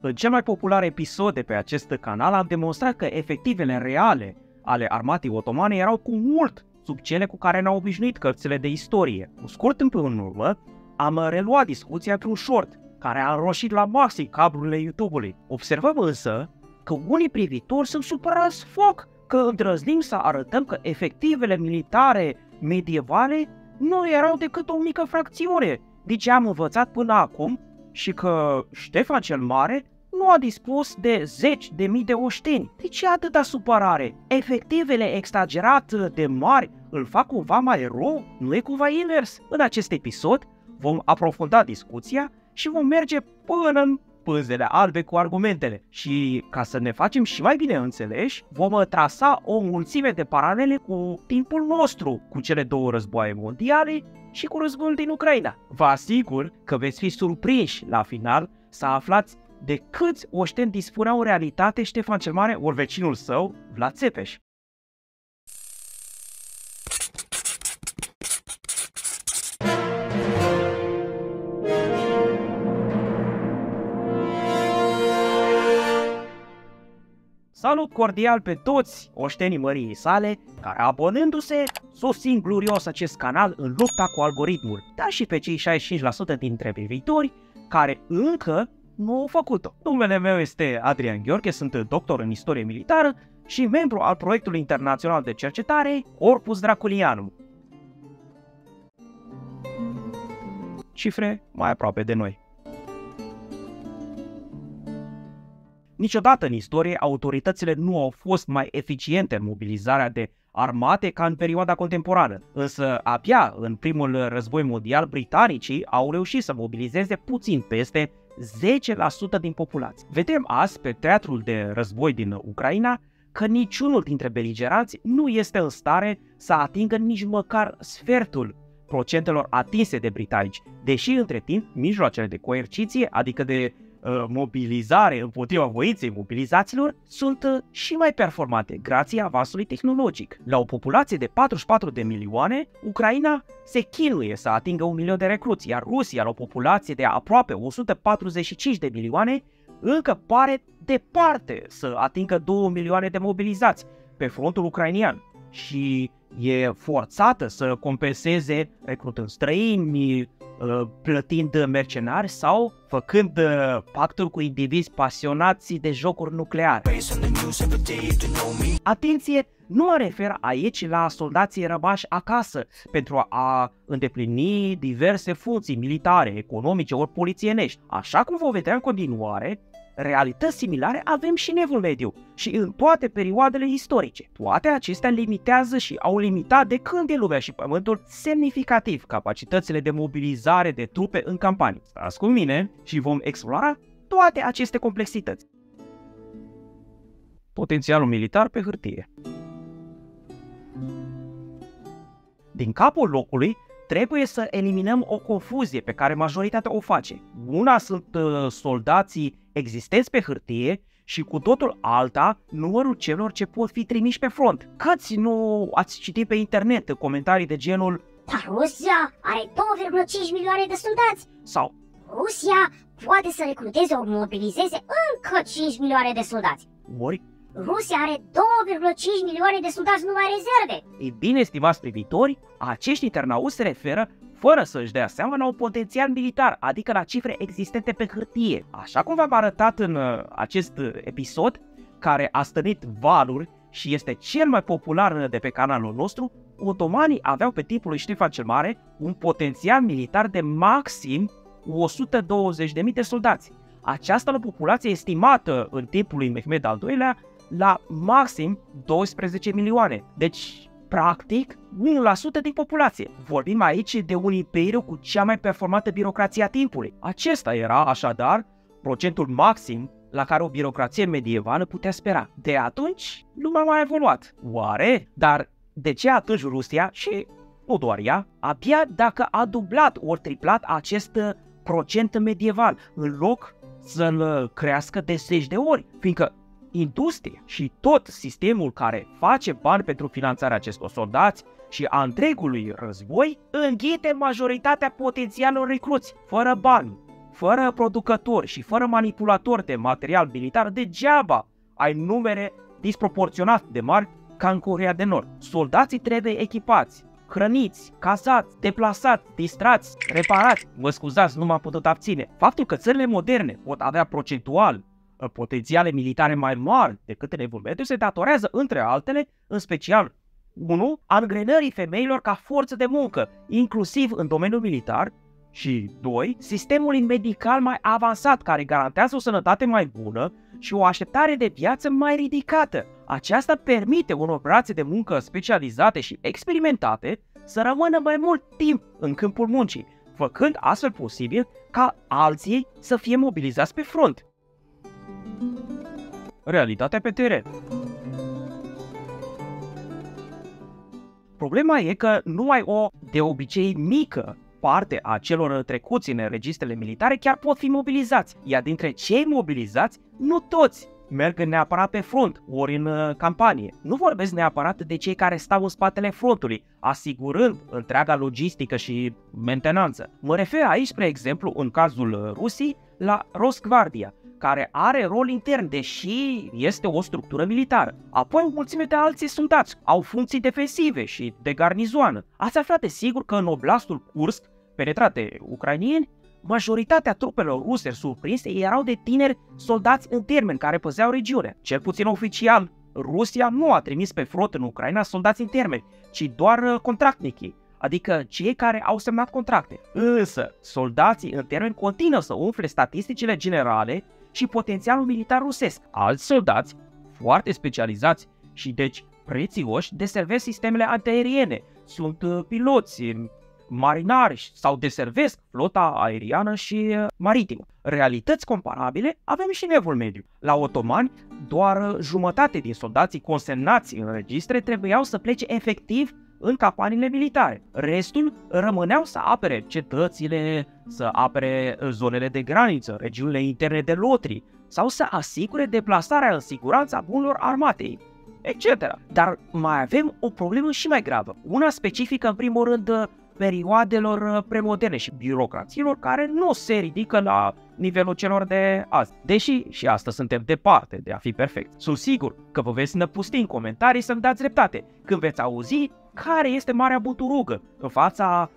În cel mai popular episod de pe acest canal am demonstrat că efectivele reale ale armatei otomane erau cu mult sub cele cu care ne-au obișnuit cărțile de istorie. Cu scurt timp în urmă, am reluat discuția într-un short, care a înroșit la maxim cablurile YouTube-ului. Observăm însă că unii privitori sunt supărați foc că îndrăznim să arătăm că efectivele militare medievale nu erau decât o mică fracțiune din ce am învățat până acum și că Ștefan cel Mare nu a dispus de zeci de mii de oșteni. De ce atâta supărare? Efectivele exagerat de mari îl fac cumva mai rău? Nu e cumva invers? În acest episod vom aprofunda discuția și vom merge până în pânzele albe cu argumentele. Și ca să ne facem și mai bine înțeleși, vom trasa o mulțime de paralele cu timpul nostru, cu cele două războaie mondiale și cu războiul din Ucraina. Vă asigur că veți fi surprinși la final să aflați de câți oșteni dispuneau în realitate Ștefan cel Mare ori vecinul său, Vlad Țepeș. Salut cordial pe toți oștenii măriei sale, care abonându-se susțin glorios acest canal în lupta cu algoritmul, dar și pe cei 65% dintre privitori care încă nu au făcut-o. Numele meu este Adrian Gheorghe, sunt doctor în istorie militară și membru al proiectului internațional de cercetare Corpus Draculianum. Cifre mai aproape de noi. Niciodată în istorie autoritățile nu au fost mai eficiente în mobilizarea de armate ca în perioada contemporană, însă abia în primul război mondial britanicii au reușit să mobilizeze puțin peste 10% din populație. Vedem azi pe teatrul de război din Ucraina că niciunul dintre beligeranți nu este în stare să atingă nici măcar sfertul procentelor atinse de britanici, deși între timp mijloacele de coerciție, adică de mobilizare împotriva voinței mobilizaților, sunt și mai performante grație avansului tehnologic. La o populație de 44 de milioane, Ucraina se chinuie să atingă 1 milion de recruți, iar Rusia, la o populație de aproape 145 de milioane, încă pare departe să atingă 2 milioane de mobilizați pe frontul ucrainian și e forțată să compenseze recrutând străini, plătind mercenari sau făcând pacturi cu indivizi pasionați de jocuri nucleare. Atenție, nu mă refer aici la soldații rămași acasă pentru a îndeplini diverse funcții militare, economice ori polițienești. Așa cum vom vedea în continuare, realități similare avem și în Evul Mediu și în toate perioadele istorice. Toate acestea limitează și au limitat de când e lumea și pământul semnificativ capacitățile de mobilizare de trupe în campanii. Stați cu mine și vom explora toate aceste complexități. Potențialul militar pe hârtie. Din capul locului, trebuie să eliminăm o confuzie pe care majoritatea o face. Una sunt soldații existenți pe hârtie și cu totul alta numărul celor ce pot fi trimiși pe front. Câți nu ați citit pe internet comentarii de genul Rusia are 2,5 milioane de soldați sau Rusia poate să recruteze ori mobilizeze încă 5 milioane de soldați. ori Rusia are 2,5 milioane de soldați numai rezerve. Ei bine, stimați privitori, acești internauți se referă fără să își dea seama la un potențial militar, adică la cifre existente pe hârtie. Așa cum v-am arătat în acest episod, care a stănit valuri și este cel mai popular de pe canalul nostru, otomanii aveau pe timpul lui Ștefan cel Mare un potențial militar de maxim 120.000 de soldați. Această populație estimată în timpul lui Mehmed al II-lea la maxim 12 milioane. Deci, practic, 1% din populație. Vorbim aici de un imperiu cu cea mai performantă birocrație a timpului. Acesta era, așadar, procentul maxim la care o birocrație medievală putea spera. De atunci, lumea mai a evoluat. Oare? Dar de ce atunci Rusia, și nu doar ea, abia dacă a dublat ori triplat acest procent medieval, în loc să-l crească de 10 de ori? Fiindcă industria și tot sistemul care face bani pentru finanțarea acestor soldați și a întregului război înghite majoritatea potențialelor recruți, fără bani, Fără producători și fără manipulatori de material militar, degeaba ai numere disproporționat de mari ca în Coreea de Nord. Soldații trebuie echipați, hrăniți, cazați, deplasați, distrați, reparați. Vă scuzați, nu m-am putut abține. Faptul că țările moderne pot avea procentual potențiale militare mai mari decât în Evul Mediu se datorează, între altele, în special 1. Angrenării femeilor ca forță de muncă, inclusiv în domeniul militar, și 2. Sistemul medical mai avansat care garantează o sănătate mai bună și o așteptare de viață mai ridicată. Aceasta permite unor brațe de muncă specializate și experimentate să rămână mai mult timp în câmpul muncii, făcând astfel posibil ca alții să fie mobilizați pe front. Realitatea pe teren. Problema e că numai o, de obicei mică, parte a celor trecuți în registrele militare chiar pot fi mobilizați, iar dintre cei mobilizați, nu toți merg neapărat pe front ori în campanie. Nu vorbesc neapărat de cei care stau în spatele frontului, asigurând întreaga logistică și mentenanță. Mă refer aici, spre exemplu, în cazul Rusiei, la Rosgvardia, care are rol intern, deși este o structură militară. Apoi o mulțime de alții soldați au funcții defensive și de garnizoană. Ați aflat de sigur că în oblastul Kursk, penetrat de ucrainieni, majoritatea trupelor ruse surprinse erau de tineri soldați în termen care păzeau regiunea. Cel puțin oficial, Rusia nu a trimis pe front în Ucraina soldați în termen, ci doar contractnichii, adică cei care au semnat contracte. Însă, soldații în termen continuă să umfle statisticile generale și potențialul militar rusesc. Alți soldați, foarte specializați și deci prețioși, deservesc sistemele antiaeriene, sunt piloți, marinari sau deservesc flota aeriană și maritimă. Realități comparabile avem și în Evul Mediu. La otomani, doar jumătate din soldații consemnați în registre trebuiau să plece efectiv în campaniile militare. Restul rămâneau să apere cetățile, să apere zonele de graniță, regiunile interne de lotri sau să asigure deplasarea în siguranță a bunurilor armatei, etc. Dar mai avem o problemă și mai gravă, una specifică în primul rând perioadelor premoderne și birocrațiilor care nu se ridică la nivelul celor de azi, deși și astăzi suntem departe de a fi perfect. Sunt sigur că vă veți năpusti în comentarii să-mi dați dreptate când veți auzi care este marea buturugă în fața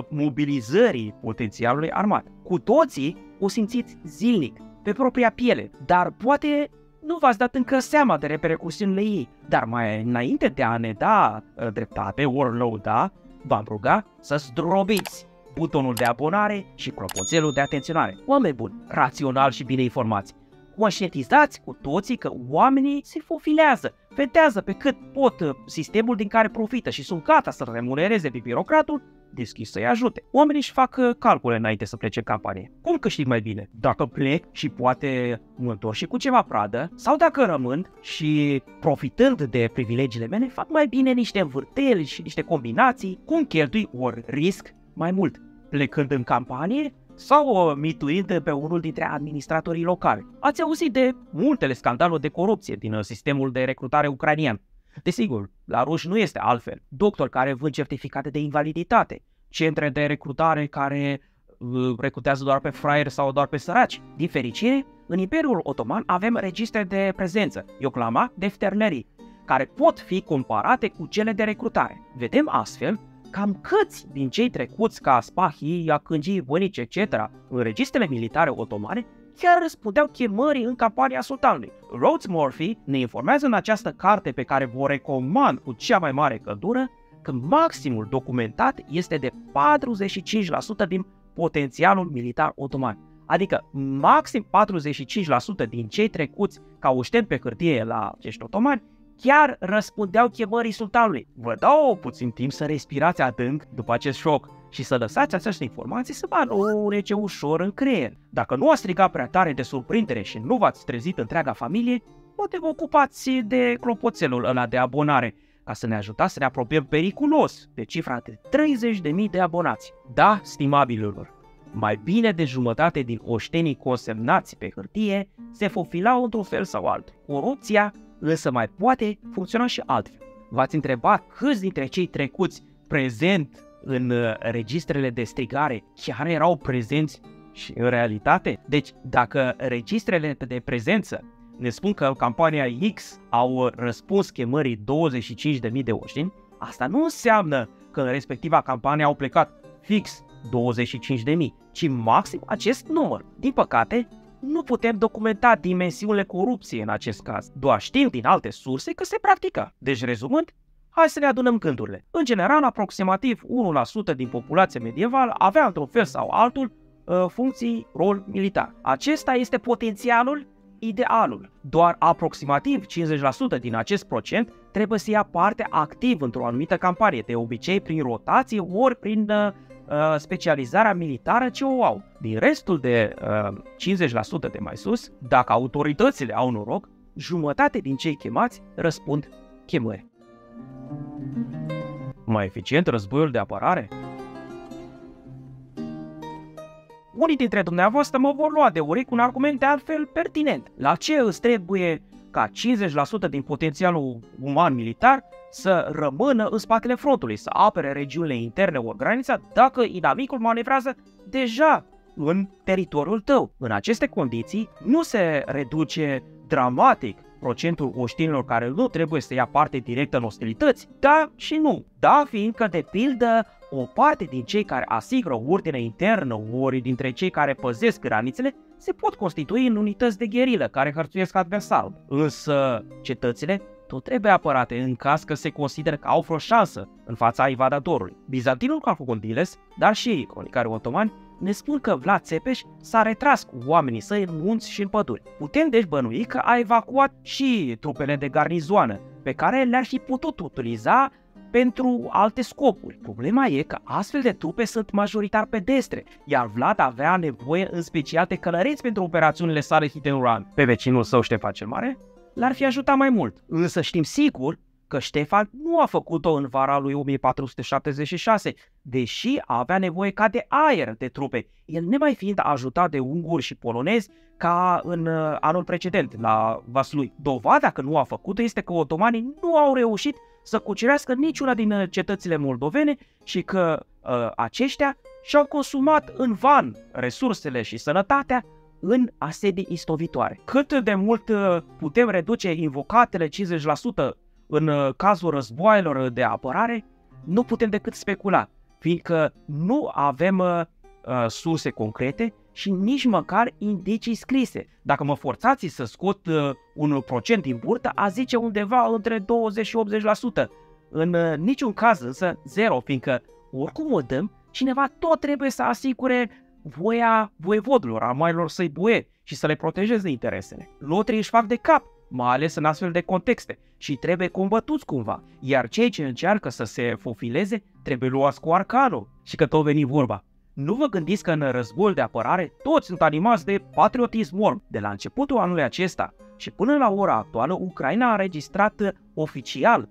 mobilizării potențialului armat. Cu toții o simțiți zilnic, pe propria piele, dar poate nu v-ați dat încă seama de repercusiunile ei. Dar mai înainte de a ne da dreptate, ori lăuda, v-am ruga să zdrobiți butonul de abonare și clopoțelul de atenționare. Oameni buni, raționali și bine informați, conștientizați cu toții că oamenii se fofilează, fetează pe cât pot sistemul din care profită și sunt gata să remunereze pe birocratul deschis să-i ajute. Oamenii își fac calcule înainte să plece în campanie. Cum câștig mai bine? Dacă plec și poate mă întorc și cu ceva pradă, sau dacă rămân și profitând de privilegiile mele, fac mai bine niște învârteli și niște combinații, cum cheltui ori risc mai mult, plecând în campanie sau mituind pe unul dintre administratorii locali. Ați auzit de multele scandaluri de corupție din sistemul de recrutare ucrainian. Desigur, la ruși nu este altfel. Doctori care vând certificate de invaliditate, centre de recrutare care recrutează doar pe fraieri sau doar pe săraci. Din fericire, în Imperiul Otoman avem registre de prezență, Yoklama, Defterleri, care pot fi comparate cu cele de recrutare. Vedem astfel cam câți din cei trecuți ca spahii, iacângii, voinici, etc. în registrele militare otomane chiar răspundeau chemării în campania sultanului. Rhodes Murphy ne informează în această carte pe care vă recomand cu cea mai mare căldură că maximul documentat este de 45% din potențialul militar otoman. Adică maxim 45% din cei trecuți ca oșteni pe hârtie la acești otomani chiar răspundeau chemării sultanului. Vă dau puțin timp să respirați adânc după acest șoc și să lăsați aceste informații să vă alunece ușor în creier. Dacă nu ați strigat prea tare de surprindere și nu v-ați trezit întreaga familie, poate vă ocupați de clopoțelul ăla de abonare, ca să ne ajutați să ne apropiem periculos de cifra de 30.000 de abonați. Da, stimabililor, mai bine de jumătate din oștenii consemnați pe hârtie se fofilau într-un fel sau altul. Corupția însă mai poate funcționa și altfel. V-ați întrebat câți dintre cei trecuți prezent în registrele de strigare chiar erau prezenți Și în realitate, deci dacă registrele de prezență ne spun că în campania X au răspuns chemării 25.000 de oștini, asta nu înseamnă că în respectiva campanie au plecat fix 25.000, ci maxim acest număr. Din păcate, nu putem documenta dimensiunile corupției în acest caz, doar știm din alte surse că se practică. Deci, rezumând, hai să ne adunăm gândurile. În general, aproximativ 1% din populația medievală avea într-un fel sau altul funcții, rol militar. Acesta este potențialul, idealul. Doar aproximativ 50% din acest procent trebuie să ia parte activ într-o anumită campanie, de obicei prin rotație ori prin specializarea militară ce o au. Din restul de 50% de mai sus, dacă autoritățile au noroc, jumătate din cei chemați răspund chemări. Mai eficient războiul de apărare? Unii dintre dumneavoastră mă vor lua de urechi cu un argument de altfel pertinent. La ce îți trebuie ca 50% din potențialul uman militar să rămână în spatele frontului, să apere regiunile interne ori granița, dacă inamicul manevrează deja în teritoriul tău? În aceste condiții nu se reduce dramatic procentul oștinilor care nu trebuie să ia parte directă în ostilități? Da și nu. Da, fiindcă, de pildă, o parte din cei care asigură ordine internă ori dintre cei care păzesc granițele se pot constitui în unități de gherilă care hărțuiesc adversarul. Însă cetățile tot trebuie apărate în caz că se consideră că au vreo șansă în fața invadatorului. Bizantinul Calcucondiles, dar și cronicarii otomani, ne spun că Vlad Țepeș s-a retras cu oamenii săi în munți și în păduri. Putem deci bănui că a evacuat și trupele de garnizoană, pe care le-ar fi putut utiliza pentru alte scopuri. Problema e că astfel de trupe sunt majoritar pedestre, iar Vlad avea nevoie în special de călăreți pentru operațiunile sale hit-and-run. Pe vecinul său Ștefan cel Mare l-ar fi ajutat mai mult, însă știm sigur că Ștefan nu a făcut-o în vara lui 1476, deși avea nevoie ca de aer de trupe, el nemai fiind ajutat de unguri și polonezi ca în anul precedent, la Vaslui. Dovada că nu a făcut-o este că otomanii nu au reușit să cucerească niciuna din cetățile moldovene și că aceștia și-au consumat în van resursele și sănătatea în asedii istovitoare. Cât de mult putem reduce invocatele 50% în cazul războaielor de apărare, nu putem decât specula, fiindcă nu avem surse concrete și nici măcar indicii scrise. Dacă mă forțați să scot un procent din burtă, a zice undeva între 20 și 80%. În niciun caz însă zero, fiindcă oricum o dăm, cineva tot trebuie să asigure voia voievodilor, a marilor săi boieri și să le protejeze interesele. Lotrii își fac de cap, mai ales în astfel de contexte, și trebuie combătuți cumva, iar cei ce încearcă să se fofileze trebuie luați cu arcanul. Și că tot veni vorba. Nu vă gândiți că în războiul de apărare toți sunt animați de patriotism orb. De la începutul anului acesta și până la ora actuală, Ucraina a înregistrat oficial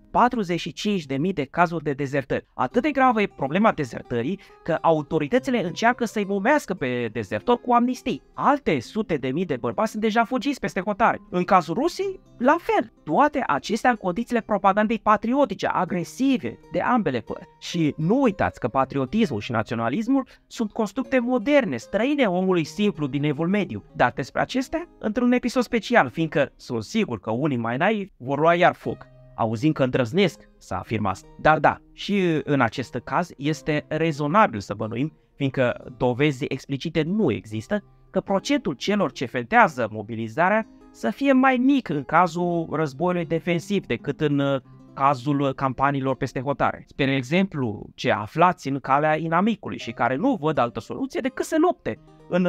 45.000 de cazuri de dezertări. Atât de gravă e problema dezertării că autoritățile încearcă să-i momească pe dezertori cu amnistii. Alte sute de mii de bărbați sunt deja fugiți peste hotare. În cazul Rusiei, la fel. Toate acestea în condițiile propagandei patriotice, agresive, de ambele părți. Și nu uitați că patriotismul și naționalismul sunt constructe moderne, străine omului simplu din Evul Mediu. Dar despre acestea într-un episod special, fiindcă sunt sigur că unii mai naivi vor lua iar foc, auzind că îndrăznesc să afirm asta. Dar da, și în acest caz este rezonabil să bănuim, fiindcă dovezi explicite nu există, că procentul celor ce fentează mobilizarea să fie mai mic în cazul războiului defensiv decât în cazul campaniilor peste hotare. Spre exemplu, ce aflați în calea inamicului și care nu văd altă soluție decât să lupte în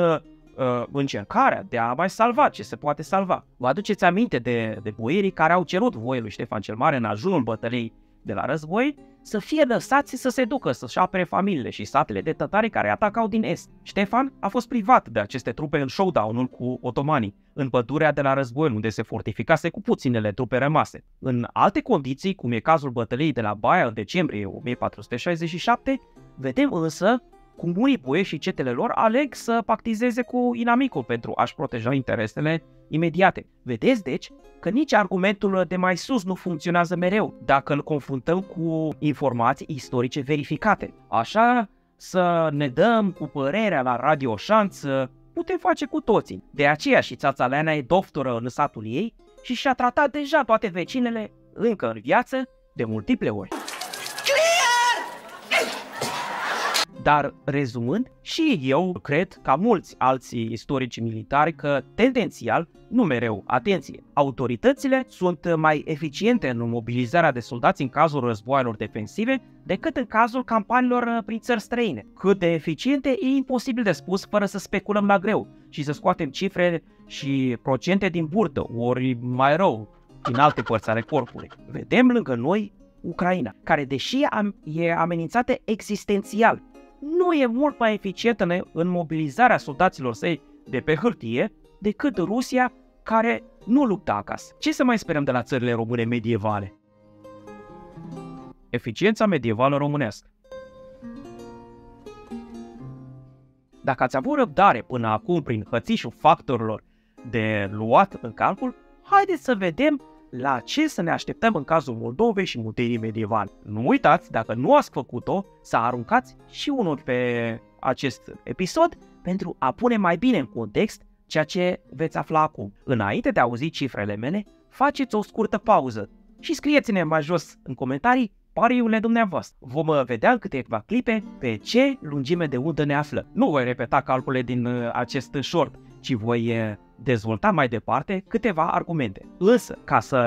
încercarea de a mai salva ce se poate salva. Vă aduceți aminte de boierii care au cerut voie lui Ștefan cel Mare în ajunul bătăliei de la război să fie lăsați să se ducă să-și apere familiile și satele de tătari care atacau din est. Ștefan a fost privat de aceste trupe în showdown-ul cu otomanii, în pădurea de la război, unde se fortificase cu puținele trupe rămase. În alte condiții, cum e cazul bătăliei de la Baia în decembrie 1467, vedem însă cum unii boieri și cetele lor aleg să pactizeze cu inamicul pentru a-și proteja interesele imediate. Vedeți, deci, că nici argumentul de mai sus nu funcționează mereu dacă îl confruntăm cu informații istorice verificate. Așa să ne dăm cu părerea la radioșanț, putem face cu toții. De aceea și țața Leana e doctoră în satul ei și și-a tratat deja toate vecinele încă în viață de multiple ori. Dar rezumând, și eu cred, ca mulți alți istorici militari, că tendențial, nu mereu, atenție, autoritățile sunt mai eficiente în mobilizarea de soldați în cazul războaielor defensive decât în cazul campaniilor prin țări străine. Cât de eficiente e imposibil de spus fără să speculăm la greu și să scoatem cifre și procente din burtă, ori mai rău, din alte părți ale corpului. Vedem lângă noi Ucraina, care deși e amenințată existențial, nu e mult mai eficientă în mobilizarea soldaților săi de pe hârtie decât Rusia, care nu lupta acasă. Ce să mai sperăm de la țările române medievale? Eficiența medievală românească. Dacă ați avut răbdare până acum prin hățișul factorilor de luat în calcul, haideți să vedem la ce să ne așteptăm în cazul Moldovei și Munteniei medievale. Nu uitați, dacă nu ați făcut-o, să aruncați și unul pe acest episod pentru a pune mai bine în context ceea ce veți afla acum. Înainte de a auzi cifrele mele, faceți o scurtă pauză și scrieți-ne mai jos în comentarii pariurile dumneavoastră. Vom vedea în câteva clipe pe ce lungime de undă ne află. Nu voi repeta calculele din acest short, ci voi dezvolta mai departe câteva argumente. Însă, ca să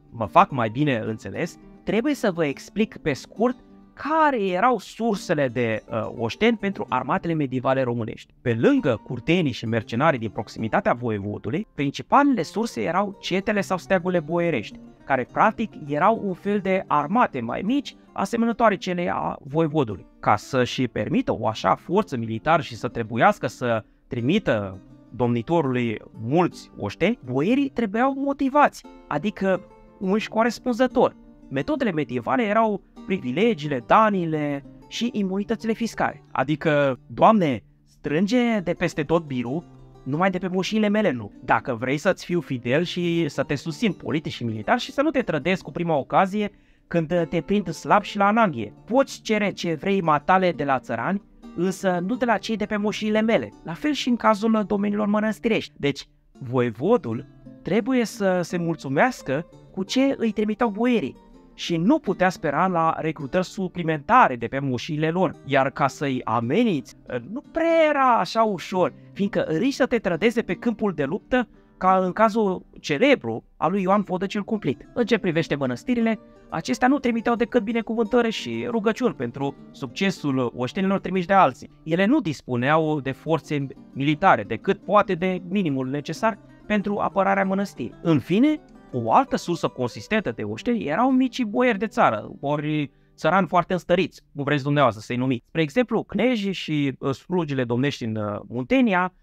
mă fac mai bine înțeles, trebuie să vă explic pe scurt care erau sursele de oșteni pentru armatele medievale românești. Pe lângă curtenii și mercenarii din proximitatea voievodului, principalele surse erau cetele sau steagurile boierești, care practic erau un fel de armate mai mici, asemănătoare celei a voievodului. Ca să-și permită o așa forță militară și să trebuiască să trimită domnitorului mulți oșteni, boierii trebuiau motivați, adică unși corespunzător. Metodele medievale erau privilegiile, daniile și imunitățile fiscale. Adică, Doamne, strânge de peste tot birul, numai de pe moșiile mele nu. Dacă vrei să-ți fiu fidel și să te susțin politic și militar și să nu te trădezi cu prima ocazie când te prind slab și la ananghie. Poți cere ce vrei matale de la țărani, însă nu de la cei de pe moșiile mele. La fel și în cazul domeniilor mănăstirești. Deci, voievodul trebuie să se mulțumească cu ce îi trimiteau boierii și nu putea spera la recrutări suplimentare de pe moșiile lor. Iar ca să-i ameninți, nu prea era așa ușor, fiindcă riști să te trădeze pe câmpul de luptă, ca în cazul celebru al lui Ioan Vodă cel Cumplit. În ce privește mănăstirile, acestea nu trimiteau decât binecuvântări și rugăciuni pentru succesul oștenilor trimiși de alții. Ele nu dispuneau de forțe militare, decât poate de minimul necesar pentru apărarea mănăstirii. În fine, o altă sursă consistentă de oșteni erau micii boieri de țară, ori țărani foarte înstăriți, cum vreți dumneavoastră să-i numiți. Spre exemplu, knejii și slugile domnești în Muntenia,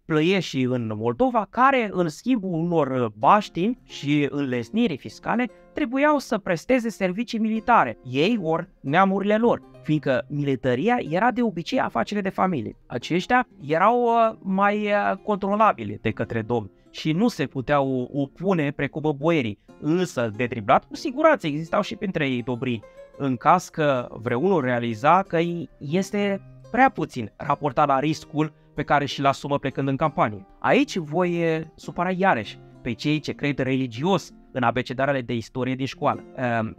plăieșii în Moldova, care în schimbul unor baștini și înlesniri fiscale trebuiau să presteze servicii militare, ei ori neamurile lor, fiindcă militaria era de obicei afacere de familie. Aceștia erau mai controlabili de către domni și nu se puteau opune precum boierii, însă de driblat cu siguranță existau și printre ei dobrini, în caz că vreunul realiza că este prea puțin raportat la riscul pe care și-l asumă plecând în campanie. Aici voi supăra iarăși pe cei ce cred religios în abecedarele de istorie din școală.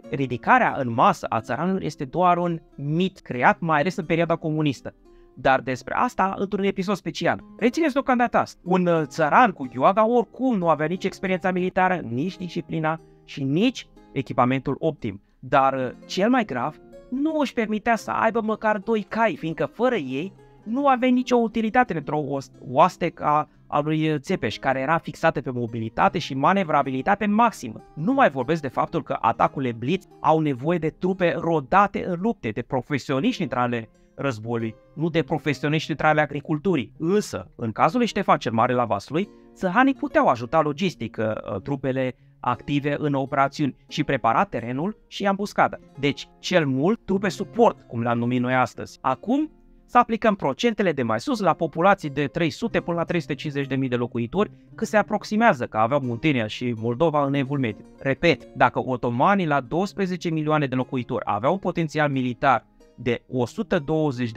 Ridicarea în masă a țăranilor este doar un mit creat mai ales în perioada comunistă. Dar despre asta într-un episod special. Rețineți deocamdată asta. Un țăran cu gheoaga oricum nu avea nici experiența militară, nici disciplina și nici echipamentul optim. Dar cel mai grav, nu își permitea să aibă măcar 2 cai, fiindcă fără ei nu avea nicio utilitate într-o oaste ca a lui Țepeș, care era fixată pe mobilitate și manevrabilitate maximă. Nu mai vorbesc de faptul că atacurile blitz au nevoie de trupe rodate în lupte, de profesioniști între ale războiului, nu de profesioniști între ale agriculturii. Însă, în cazul lui Ștefan cel Mare la Vaslui, țăranii puteau ajuta logistic trupele active în operațiuni și prepara terenul și ambuscada. Deci, cel mult, trupe suport, cum le-am numit noi astăzi. Acum, să aplicăm procentele de mai sus la populații de 300 până la 350.000 de locuitori, cât se aproximează că aveau Muntenia și Moldova în evul mediu. Repet, dacă otomanii la 12 milioane de locuitori aveau un potențial militar de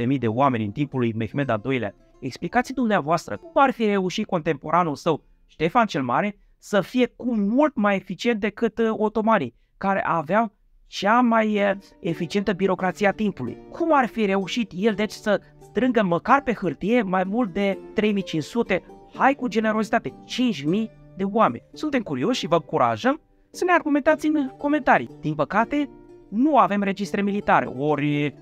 120.000 de oameni în timpul lui Mehmed al II-lea, explicați dumneavoastră cum ar fi reușit contemporanul său, Ștefan cel Mare, să fie cu mult mai eficient decât otomanii, care aveau cea mai eficientă birocrație a timpului. Cum ar fi reușit el, deci, să strângă măcar pe hârtie mai mult de 3500, hai cu generozitate, 5000 de oameni? Suntem curioși și vă încurajăm să ne argumentați în comentarii. Din păcate, nu avem registre militare, ori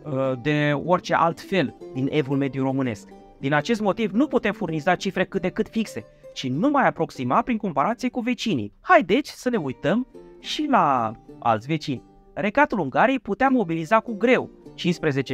de orice alt fel din Evul Mediu românesc. Din acest motiv nu putem furniza cifre cât de cât fixe, ci numai aproxima prin comparație cu vecinii. Haideți să ne uităm și la alți vecini. Regatul Ungariei putea mobiliza cu greu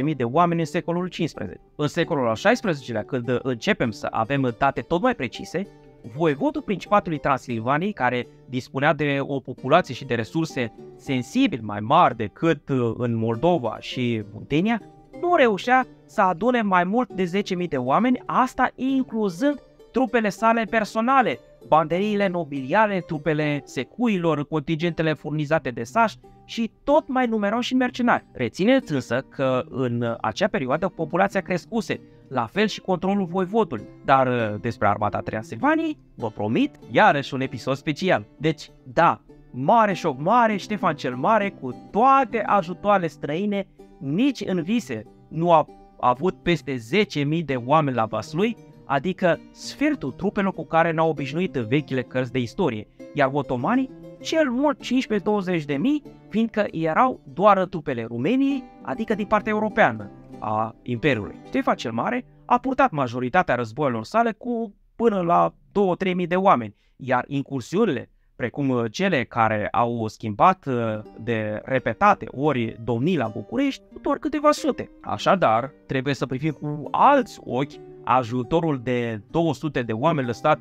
15.000 de oameni în secolul XV. În secolul al XVI-lea, când începem să avem date tot mai precise, voievodul Principatului Transilvaniei, care dispunea de o populație și de resurse sensibil mai mari decât în Moldova și Muntenia, nu reușea să adune mai mult de 10.000 de oameni, asta incluzând trupele sale personale, banderiile nobiliare, trupele secuilor, contingentele furnizate de sași și tot mai numeroși mercenari. Rețineți însă că în acea perioadă populația crescuse, la fel și controlul voivodului, dar despre armata Transilvaniei vă promit iarăși un episod special. Deci, da, mare șoc mare, Ștefan cel Mare, cu toate ajutoarele străine, nici în vise nu a avut peste 10.000 de oameni la vaslui, adică sfertul trupelor cu care ne-au obișnuit vechile cărți de istorie, iar otomanii cel mult 15-20 de mii, fiindcă erau doar trupele Rumeniei, adică din partea europeană a Imperiului. Ștefan cel Mare a purtat majoritatea războiilor sale cu până la 2-3 mii de oameni, iar incursiunile, precum cele care au schimbat de repetate ori domnii la București, doar câteva sute. Așadar, trebuie să privim cu alți ochi ajutorul de 200 de oameni lăsat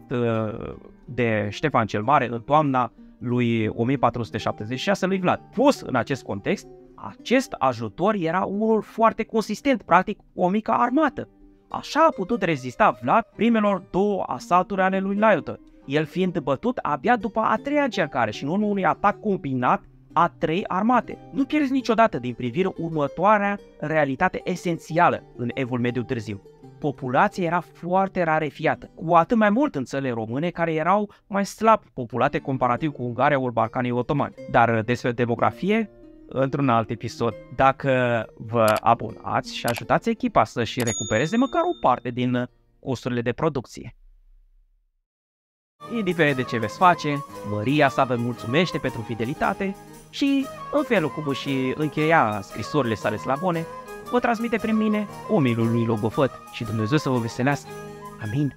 de Ștefan cel Mare în toamna lui 1476 lui Vlad. Pus în acest context, acest ajutor era unul foarte consistent, practic o mică armată. Așa a putut rezista Vlad primelor două asalturi ale lui Laiută, el fiind bătut abia după a treia încercare și în urma unui atac combinat a 3 armate. Nu pierzi niciodată din privire următoarea realitate esențială în Evul Mediu târziu. Populația era foarte rarefiată, cu atât mai mult în țările române care erau mai slab populate comparativ cu Ungaria ori Balcanii otomani. Dar despre demografie, într-un alt episod. Dacă vă abonați și ajutați echipa să-și recupereze măcar o parte din costurile de producție. Indiferent de ce veți face, Măria sa vă mulțumește pentru fidelitate și, în felul cum și încheia scrisorile sale slavone, vă transmite prin mine omilul lui Logofăt și Dumnezeu să vă veselească. Amin.